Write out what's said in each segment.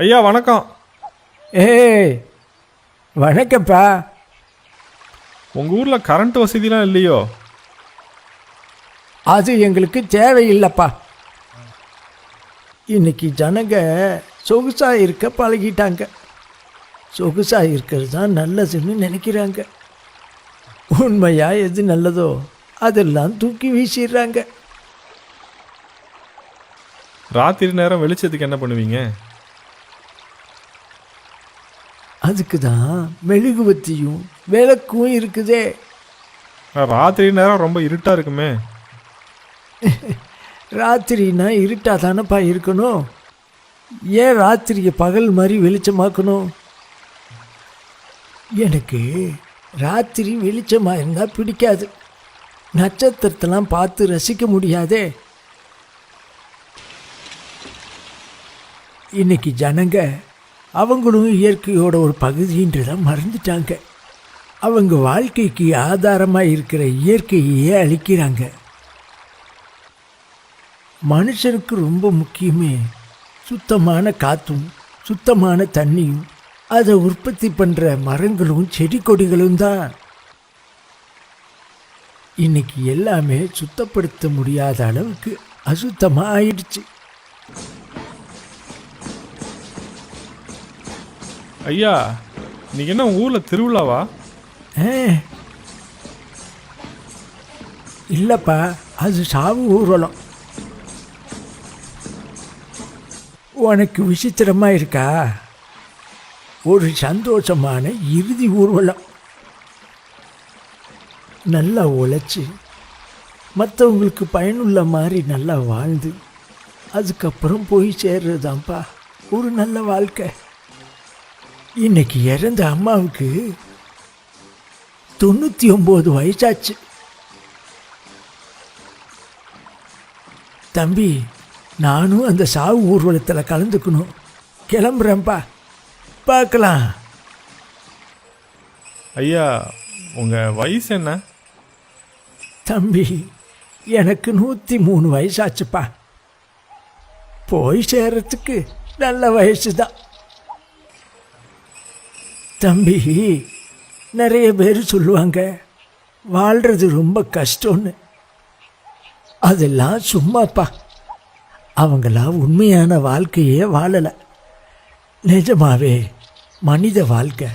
ஐயா வணக்கம். ஏய், வணக்கம்ப்பா. உங்கள் ஊரில் கரண்ட் வசதிலாம் இல்லையோ? அது எங்களுக்கு தேவையில்லைப்பா. இன்னைக்கு ஜனங்க சொகுசாக இருக்க பழகிட்டாங்க. சொகுசாக இருக்கிறது தான் நல்லதுன்னு நினைக்கிறாங்க. உண்மையாக எது நல்லதோ அதெல்லாம் தூக்கி வீசிடுறாங்க. ராத்திரி நேரம் வெளிச்சத்துக்கு என்ன பண்ணுவீங்க? அதுக்கு தான் மெழுகுவத்தியும் விளக்கும் இருக்குதே. ராத்திரி நேரம் ரொம்ப இருட்டாக இருக்குமே. ராத்திரினா இருட்டாக தானப்பா இருக்கணும். ஏன் ராத்திரியை பகல் மாதிரி வெளிச்சமாக்கணும்? எனக்கு ராத்திரி வெளிச்சமாக இருந்தால் பிடிக்காது. நட்சத்திரத்தெல்லாம் பார்த்து ரசிக்க முடியாதே. இன்னைக்கு ஜனங்க அவங்களும் இயற்கையோட ஒரு பகுதின்றதை மறந்துட்டாங்க. அவங்க வாழ்க்கைக்கு ஆதாரமாக இருக்கிற இயற்கையே அழிக்கிறாங்க. மனுஷனுக்கு ரொம்ப முக்கியமே சுத்தமான காற்றும் சுத்தமான தண்ணியும் அதை உற்பத்தி பண்ணுற மரங்களும் செடி கொடிகளும் தான். இன்னைக்கு எல்லாமே சுத்தப்படுத்த முடியாத அளவுக்கு அசுத்தமாக ஆயிடுச்சு. ஐயா, இன்னைக்கு என்ன ஊரில் திருவிழாவா? இல்லைப்பா, அது சாவு ஊர்வலம். உனக்கு விசித்திரமாக இருக்கா? ஒரு சந்தோஷமான இறுதி ஊர்வலம். நல்லா உழைச்சி மற்றவங்களுக்கு பயனுள்ள மாதிரி நல்லா வாழ்ந்து அதுக்கப்புறம் போய் சேர்றதுதான்ப்பா ஒரு நல்ல வாழ்க்கை. இன்னைக்கு இறந்த அம்மாவுக்கு 99 வயசாச்சு. தம்பி, நானும் அந்த சாவு ஊர்வலத்தில் கலந்துக்கணும். கிளம்புறேன்ப்பா, பார்க்கலாம். ஐயா, உங்கள் வயசு என்ன? தம்பி, எனக்கு 103 வயசாச்சுப்பா. போய் சேர்றதுக்கு நல்ல வயசு தான். தம்பி, நிறைய பேர் சொல்லுவாங்க வாழ்கிறது ரொம்ப கஷ்டம்னு. அதெல்லாம் சும்மாப்பா. அவங்களாம் உண்மையான வாழ்க்கையே வாழலை. நிஜமாவே மனித வாழ்க்கை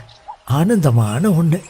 ஆனந்தமான ஒன்று.